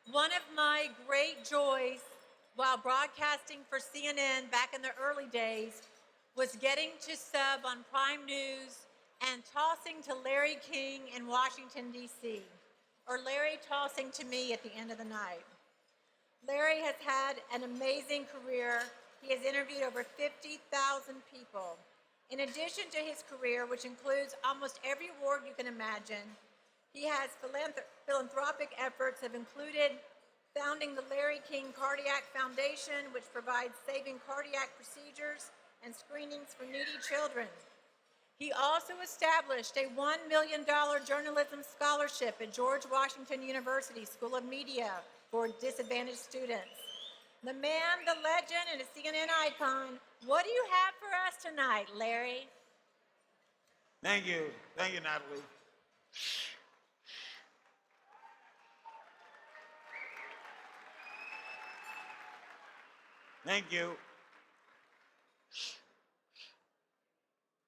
One of my great joys while broadcasting for CNN back in the early days was getting to sub on Prime News and tossing to Larry King in Washington, D.C., or Larry tossing to me at the end of the night. Larry has had an amazing career. He has interviewed over 50,000 people. In addition to his career, which includes almost every award you can imagine, he has philanthropic efforts have included founding the Larry King Cardiac Foundation, which provides saving cardiac procedures and screenings for needy children. He also established a $1 million journalism scholarship at George Washington University School of Media for disadvantaged students. The man, the legend, and a CNN icon. What do you have for us tonight, Larry? Thank you. Thank you, Natalie. Thank you.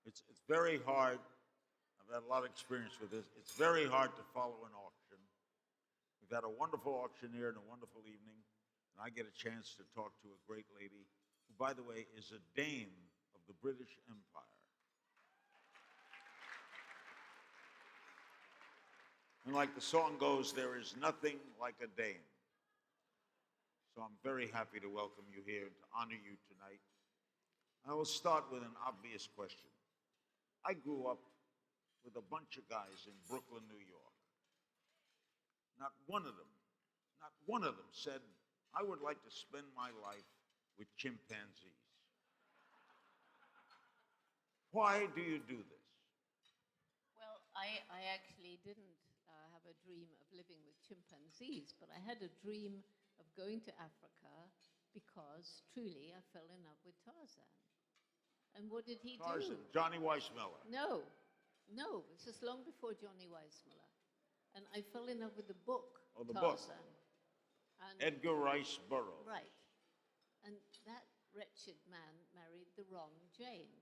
It's very hard. I've had a lot of experience with this. It's very hard to follow an auction. We've had a wonderful auctioneer and a wonderful evening, and I get a chance to talk to a great lady who, by the way, is a dame of the British Empire. And like the song goes, there is nothing like a dame. So I'm very happy to welcome you here and to honor you tonight. I will start with an obvious question. I grew up with a bunch of guys in Brooklyn, New York. Not one of them said, I would like to spend my life with chimpanzees. Why do you do this? Well, I actually didn't have a dream of living with chimpanzees, but I had a dream of going to Africa because truly I fell in love with Tarzan. And what did he Tarzan, do? Johnny Weissmuller. No, this is long before Johnny Weissmuller. And I fell in love with the book, The Tarzan. book. And Edgar Rice Burroughs. right. And that wretched man married the wrong Jane.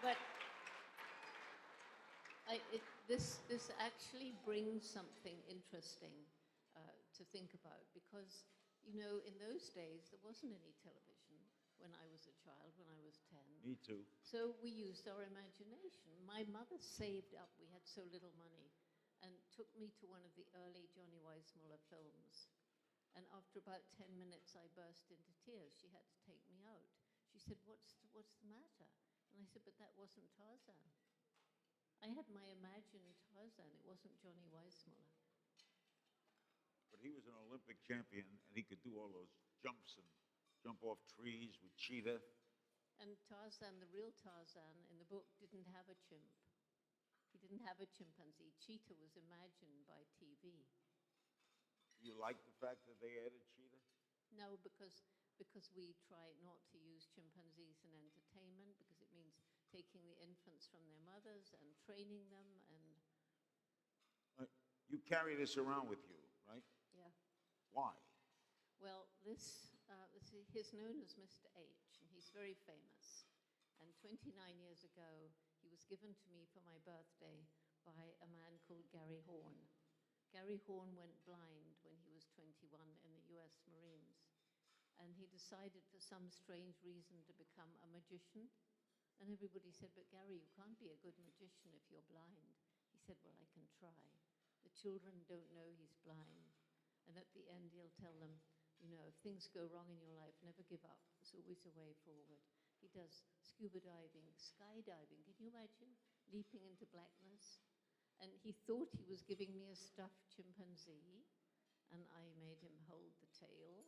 But this actually brings something interesting to think about because, you know, in those days there wasn't any television when I was a child, when I was 10. Me too. So we used our imagination. My mother saved up, we had so little money, and took me to one of the early Johnny Weissmuller films. And after about 10 minutes, I burst into tears. She had to take me out. She said, what's the matter? And I said, but that wasn't Tarzan. I had my imagined Tarzan. It wasn't Johnny Weissmuller. But he was an Olympic champion, and he could do all those jumps and jump off trees with cheetah. And Tarzan, the real Tarzan in the book, didn't have a chimp. He didn't have a chimpanzee. Cheetah was imagined by TV. You like the fact that they added cheetah? No, because we try not to use chimpanzees in entertainment, because it means taking the infants from their mothers and training them and... You carry this around with you, right? Yeah. Why? Well, he's known as Mr. H, and he's very famous. And 29 years ago, he was given to me for my birthday by a man called Gary Horn. Gary Horn went blind when he was 21 in the US Marines. And he decided for some strange reason to become a magician. And everybody said, but Gary, you can't be a good magician if you're blind. He said, well, I can try. The children don't know he's blind. And at the end, he'll tell them, you know, if things go wrong in your life, never give up. There's always a way forward. He does scuba diving, skydiving. Can you imagine leaping into blackness? And he thought he was giving me a stuffed chimpanzee, and I made him hold the tail.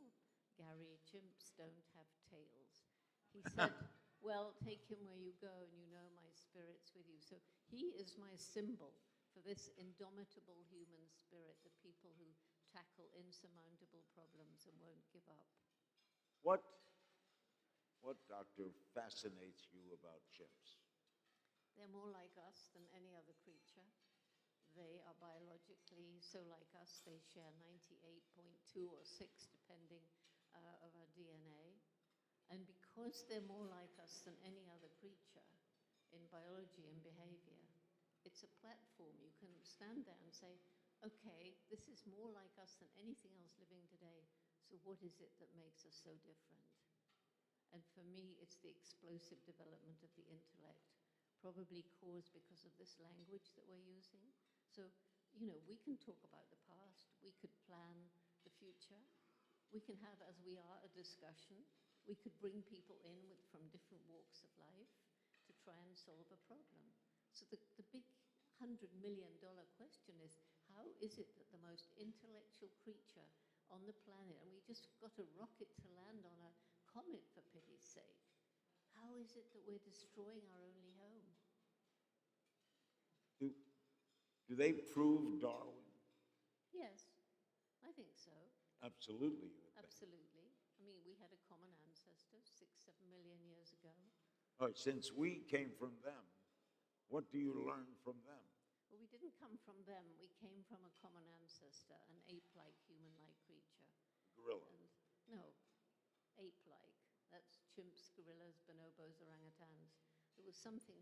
Gary, chimps don't have tails. He said, well, take him where you go, and you know my spirit's with you. So he is my symbol for this indomitable human spirit, the people who tackle insurmountable problems and won't give up. What, doctor, fascinates you about chimps? They're more like us than any other creature. They are biologically so like us. They share 98.2 or 6, depending, of our DNA. And because they're more like us than any other creature in biology and behavior, it's a platform. You can stand there and say, okay, this is more like us than anything else living today. So what is it that makes us so different? And for me, it's the explosive development of the intellect, probably caused because of this language that we're using. So, you know, we can talk about the past, we could plan the future, we can have, as we are, a discussion, we could bring people in from different walks of life to try and solve a problem. So the big $100 million question is, how is it that the most intellectual creature on the planet, and we just got a rocket to land on a comet for pity's sake, how is it that we're destroying our only home? Do they prove Darwin? Yes, I think so. Absolutely. You would think. Absolutely. I mean, we had a common ancestor 6-7 million years ago. All right, since we came from them, what do you learn from them? Well, we didn't come from them. We came from a common ancestor, an ape-like, human-like creature. Gorilla. No, ape-like. That's chimps, gorillas, bonobos, orangutans. There was something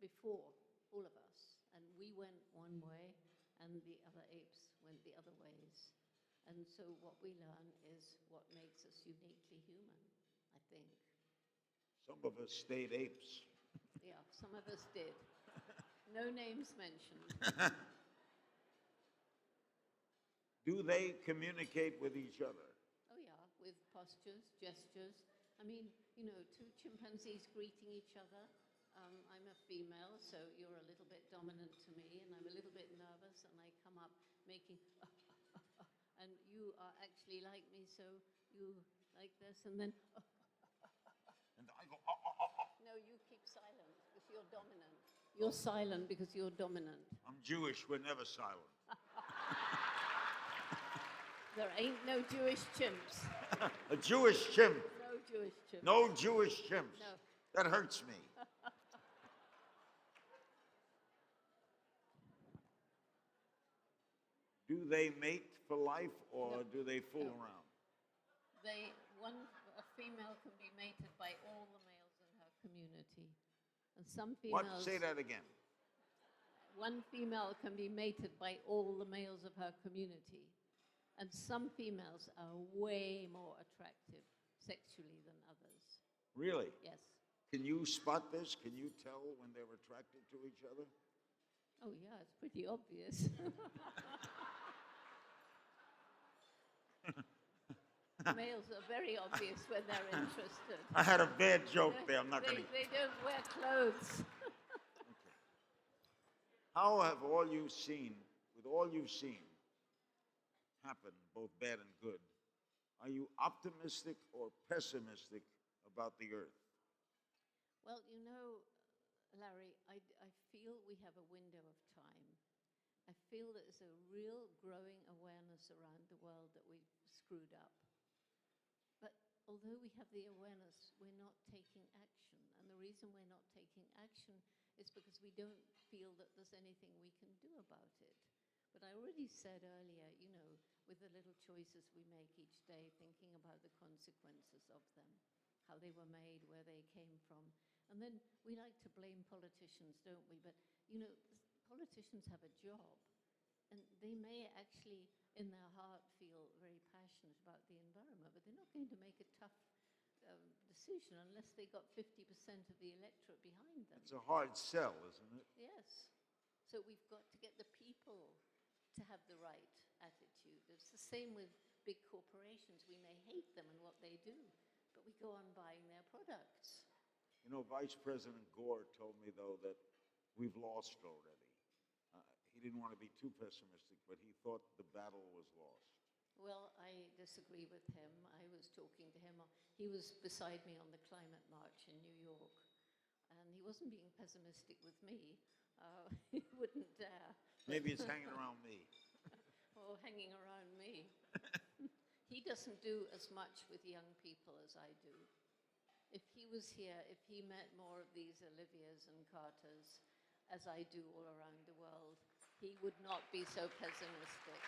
before all of us, and we went one way, and the other apes went the other ways. And so what we learn is what makes us uniquely human, I think. Some of us stayed apes. Yeah, some of us did. No names mentioned. Do they communicate with each other? Oh yeah, with postures, gestures. I mean, you know, two chimpanzees greeting each other. I'm a female, so you're a little bit dominant to me, and I'm a little bit nervous, and I come up making, and you are actually like me, so you like this, and then, And I go, no, you keep silent because you're dominant. You're silent because you're dominant. I'm Jewish, we're never silent. There ain't no Jewish chimps. A Jewish chimp. No Jewish chimps. No Jewish chimps. No. That hurts me. Do they mate for life, or No. do they fool No. around? A female can be mated by all the males in her community. And some What? females... Say that again. One female can be mated by all the males of her community. And some females are way more attractive sexually than others. Really? Yes. Can you spot this? Can you tell when they're attracted to each other? Oh, yeah, it's pretty obvious. Males are very obvious when they're interested. I had a bad joke there. I'm not going to. They don't wear clothes. How have all you've seen, with all you've seen happen, both bad and good, are you optimistic or pessimistic about the Earth? Well, you know, Larry, I feel we have a window of time. I feel that there's a real growing awareness around the world that we've screwed up. But although we have the awareness, we're not taking action. And the reason we're not taking action is because we don't feel that there's anything we can do about it. But I already said earlier, you know, with the little choices we make each day, thinking about the consequences of them, how they were made, where they came from. And then we like to blame politicians, don't we? But, you know, politicians have a job. And they may actually, in their heart, feel very passionate about the environment, but they're not going to make a tough decision unless they got 50% of the electorate behind them. It's a hard sell, isn't it? Yes. So we've got to get the people to have the right attitude. It's the same with big corporations. We may hate them and what they do, but we go on buying their products. You know, Vice President Gore told me, though, that we've lost already. He didn't want to be too pessimistic, but he thought the battle was lost. Well, I disagree with him. I was talking to him. He was beside me on the climate march in New York, and he wasn't being pessimistic with me. He wouldn't dare. Maybe it's hanging around me. Or hanging around me. He doesn't do as much with young people as I do. If he was here, if he met more of these Olivias and Carters, as I do all around the world, he would not be so pessimistic.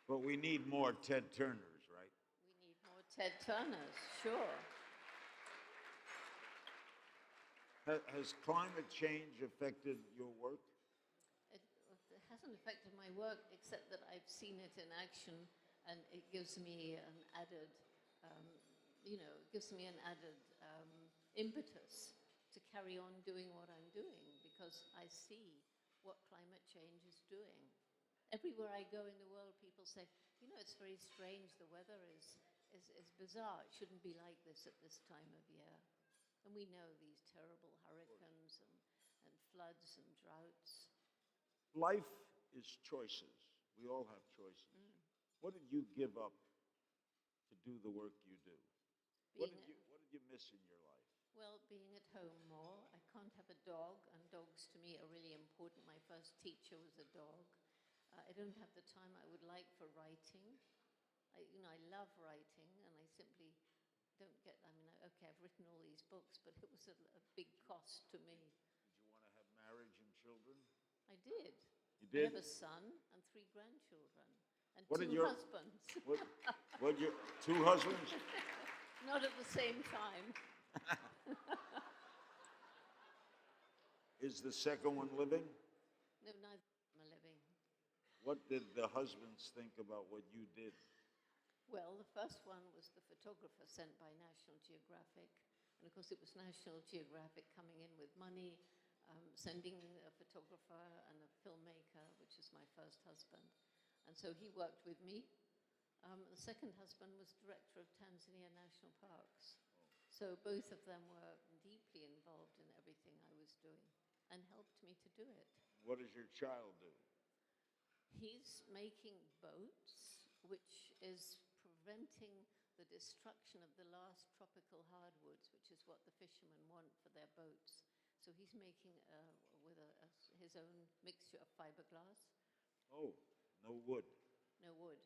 But we need more Ted Turners, right? We need more Ted Turners, sure. Has climate change affected your work? It hasn't affected my work except that I've seen it in action, and it gives me an added, um, it gives me an added impetus to carry on doing what I'm doing because I see what climate change is doing. Everywhere I go in the world, people say, it's very strange. The weather is bizarre. It shouldn't be like this at this time of year. And we know these terrible hurricanes and floods and droughts. Life is choices. We all have choices. What did you give up to do the work you do? What did you miss in your life? Well, being at home more. I can't have a dog, and dogs to me are really important. My first teacher was a dog. I don't have the time I would like for writing. I love writing, and I simply don't get, okay, I've written all these books, but it was a big cost to me. Did you want to have marriage and children? I did. You did? I have a son and 3 grandchildren and What 2 husbands. What you, 2 husbands? Not at the same time. Is the second one living? No, neither of them are living. What did the husbands think about what you did? Well, the first one was the photographer sent by National Geographic. And of course, it was National Geographic coming in with money, sending a photographer and a filmmaker, which is my first husband. And so he worked with me. The second husband was director of Tanzania National Parks. So both of them were deeply involved in everything I was doing and helped me to do it. What does your child do? He's making boats, which is preventing the destruction of the last tropical hardwoods, which is what the fishermen want for their boats. So he's making with his own mixture of fiberglass. Oh, no wood. No wood.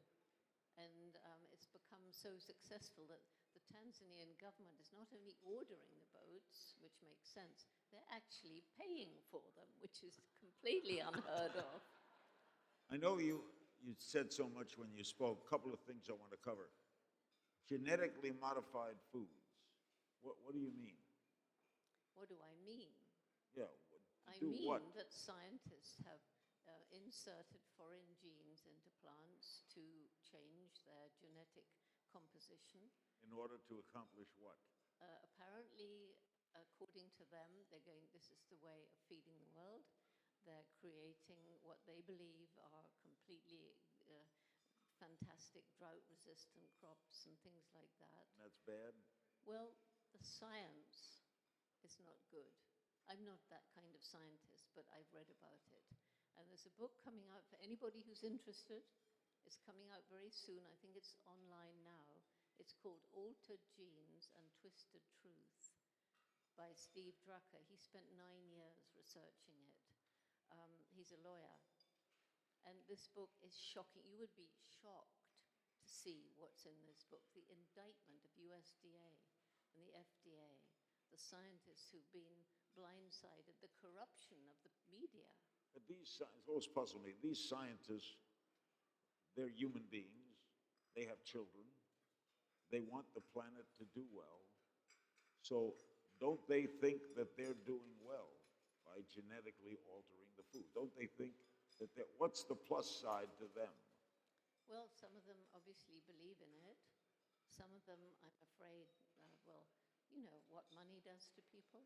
And it's become so successful that the Tanzanian government is not only ordering the boats, which makes sense, they're actually paying for them, which is completely unheard of. I know you said so much when you spoke. A couple of things I want to cover. Genetically modified foods. What do you mean? What do I mean? Yeah. I do mean what? that scientists have inserted foreign genes into plants to change their genetic composition. In order to accomplish what? Apparently, according to them, this is the way of feeding the world. They're creating what they believe are completely fantastic drought-resistant crops and things like that. And that's bad? Well, the science is not good. I'm not that kind of scientist, but I've read about it. And there's a book coming out for anybody who's interested. It's coming out very soon. I think it's online now. It's called Altered Genes and Twisted Truth by Steve Drucker. He spent 9 years researching it. He's a lawyer. And this book is shocking. You would be shocked to see what's in this book. The indictment of USDA and the FDA, the scientists who've been blindsided, the corruption of the media. But these always puzzle me. These scientists, they're human beings. They have children. They want the planet to do well. So don't they think that they're doing well by genetically altering the food? Don't they think that what's the plus side to them? Well, some of them obviously believe in it. Some of them, I'm afraid, what money does to people.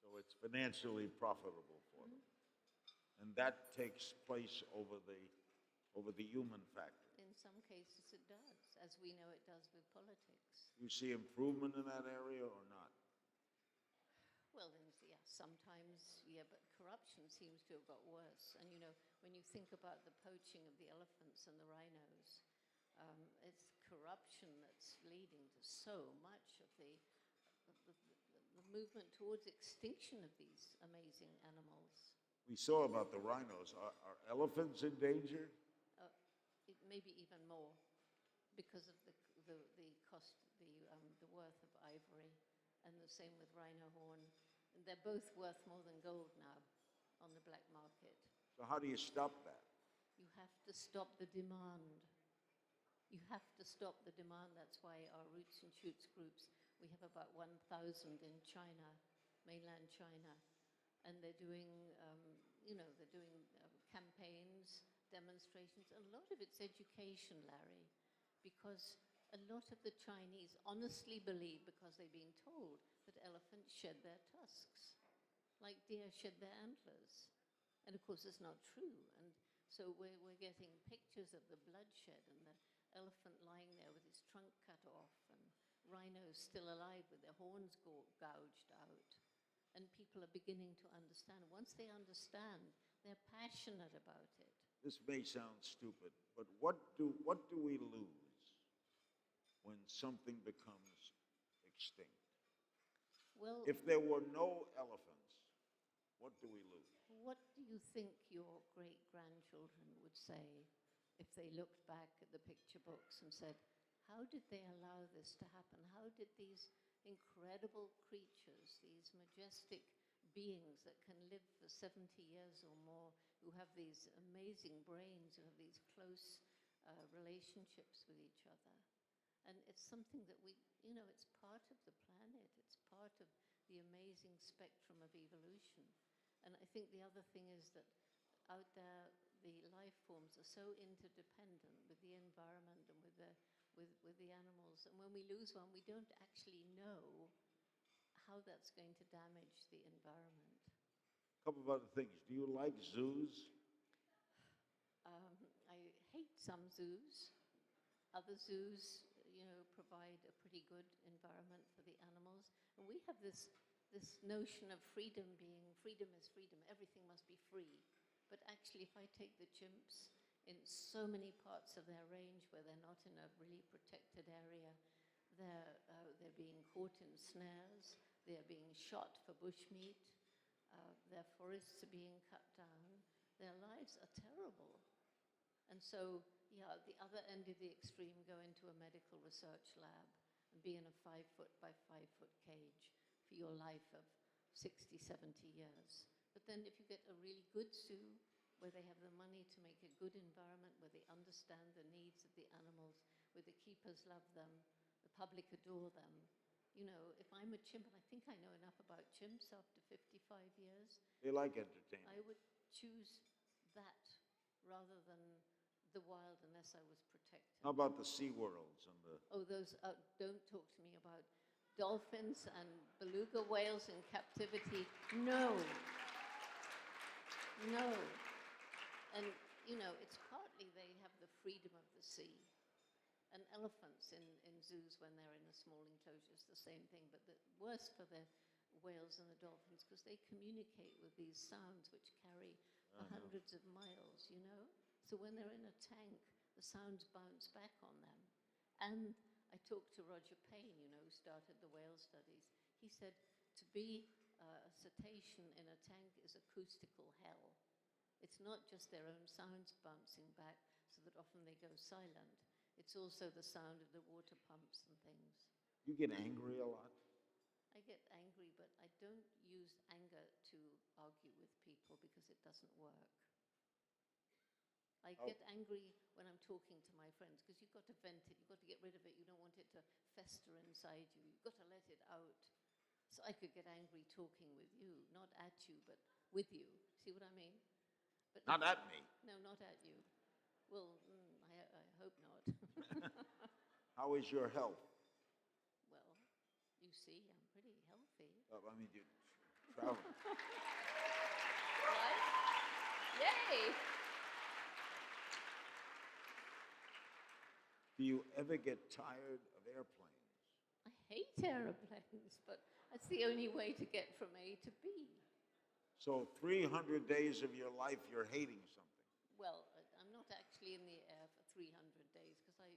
So it's financially profitable for them. And that takes place over the human factor. In some cases it does, as we know it does with politics. You see improvement in that area or not? Well, sometimes, but corruption seems to have got worse. And when you think about the poaching of the elephants and the rhinos, it's corruption that's leading to so much of the movement towards extinction of these amazing animals. We saw about the rhinos. Are elephants in danger? Maybe even more, because of the cost, the worth of ivory, and the same with rhino horn. And they're both worth more than gold now on the black market. So how do you stop that? You have to stop the demand. You have to stop the demand. That's why our Roots and Shoots groups We have about 1,000 in China, mainland China, and they're doing, they're doing campaigns, demonstrations. A lot of it's education, Larry, because a lot of the Chinese honestly believe, because they've been told, that elephants shed their tusks, like deer shed their antlers. And of course, it's not true. And so we're getting pictures of the bloodshed and the elephant lying there with his trunk cut off and rhinos still alive with their horns gouged out. And people are beginning to understand. Once they understand, they're passionate about it. This may sound stupid, but what do we lose when something becomes extinct? Well, If there were no elephants, what do we lose? what do you think your great-grandchildren would say if they looked back at the picture books and said, how did they allow this to happen? How did these incredible creatures, these majestic beings that can live for 70 years or more, who have these amazing brains, who have these close relationships with each other? And it's something that it's part of the planet. It's part of the amazing spectrum of evolution. And I think the other thing is that out there, the life forms are so interdependent with the environment and with the animals. And when we lose one, we don't actually know how that's going to damage the environment. A couple of other things. Do you like zoos? I hate some zoos. Other zoos, provide a pretty good environment for the animals. And we have this notion of freedom is freedom. Everything must be free. But actually, if I take the chimps in so many parts of their range where they're not in a really protected area, they're being caught in snares, they're being shot for bushmeat, their forests are being cut down, their lives are terrible. And so, at the other end of the extreme, go into a medical research lab and be in a 5-foot by 5-foot cage for your life of 60, 70 years. But then if you get a really good zoo where they have the money to make a good environment, where they understand the needs of the animals, where the keepers love them, the public adore them. If I'm a chimp, and I think I know enough about chimps after 55 years. They like entertainment. I would choose that rather than the wild unless I was protected. How about the Sea Worlds and the... Oh, those, don't talk to me about dolphins and beluga whales in captivity. No. And, it's partly they have the freedom of the sea. And elephants in zoos when they're in a small enclosure is the same thing, but the worse for the whales and the dolphins because they communicate with these sounds which carry for hundreds of miles, So when they're in a tank, the sounds bounce back on them. And I talked to Roger Payne, who started the whale studies. He said to be a cetacean in a tank is acoustical hell. It's not just their own sounds bouncing back so that often they go silent. It's also the sound of the water pumps and things. You get angry a lot? I get angry, but I don't use anger to argue with people because it doesn't work. I get angry when I'm talking to my friends because you've got to vent it, you've got to get rid of it, you don't want it to fester inside you, you've got to let it out. So I could get angry talking with you, not at you, but with you. See what I mean? But Not at me. No, not at you. Well, I hope not. How is your health? Well, you see, I'm pretty healthy. You travel. Right? Yay! Do you ever get tired of airplanes? I hate aeroplanes, but that's the only way to get from A to B. So 300 days of your life you're hating something. Well, I'm not actually in the air for 300 days because I'm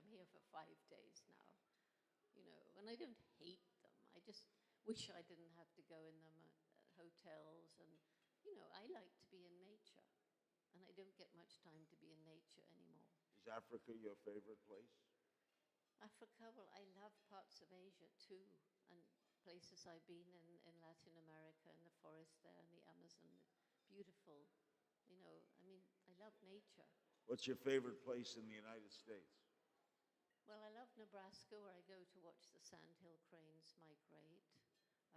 here for 5 days now. And I don't hate them. I just wish I didn't have to go in them at hotels. And, I like to be in nature. And I don't get much time to be in nature anymore. Is Africa your favorite place? Africa, well, I love parts of Asia too. And places I've been in Latin America, in the forest there, in the Amazon. Beautiful. I love nature. What's your favorite place in the United States? Well, I love Nebraska, where I go to watch the sandhill cranes migrate.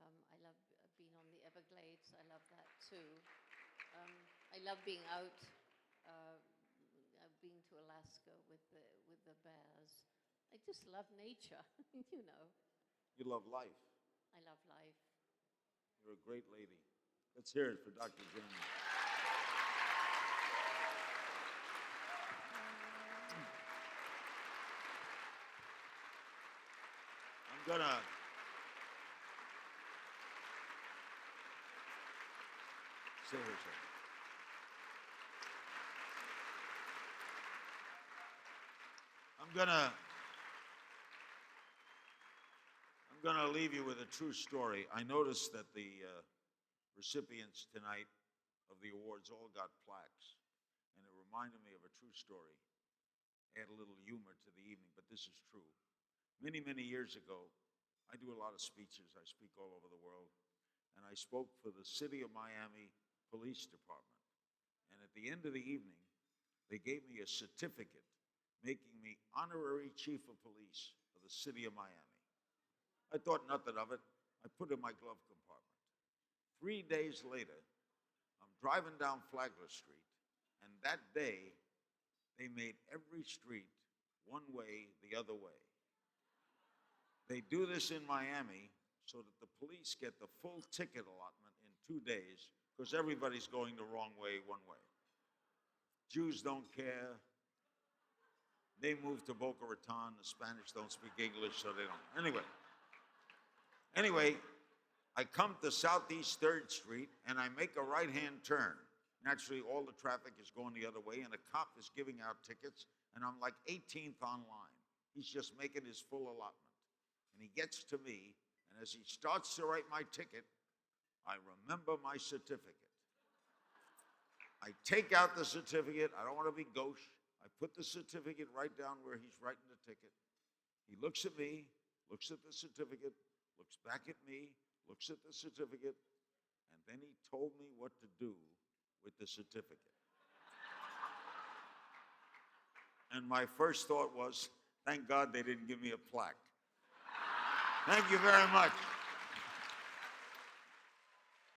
I love being on the Everglades. I love that too. I love being out. I've been to Alaska with the bears. I just love nature, you know. You love life. I love life. You're a great lady. Let's hear it for Dr. Jamie. I'm gonna say her something. I'm gonna leave you with a true story. I noticed that the recipients tonight of the awards all got plaques, and it reminded me of a true story. Add a little humor to the evening, but this is true. Many, many years ago, I do a lot of speeches. I speak all over the world, and I spoke for the City of Miami Police Department. And at the end of the evening, they gave me a certificate making me honorary chief of police of the City of Miami. I thought nothing of it. I put it in my glove compartment. 3 days later, I'm driving down Flagler Street, and that day, they made every street one way the other way. They do this in Miami so that the police get the full ticket allotment in 2 days because everybody's going the wrong way one way. Jews don't care. They moved to Boca Raton. The Spanish don't speak English, so they don't. Anyway, I come to Southeast 3rd Street, and I make a right-hand turn. Naturally, all the traffic is going the other way, and a cop is giving out tickets, and I'm like 18th online. He's just making his full allotment. And he gets to me, and as he starts to write my ticket, I remember my certificate. I take out the certificate. I don't want to be gauche. I put the certificate right down where he's writing the ticket. He looks at me, looks at the certificate, looks back at me, looks at the certificate, and then he told me what to do with the certificate. And my first thought was, thank God they didn't give me a plaque. Thank you very much.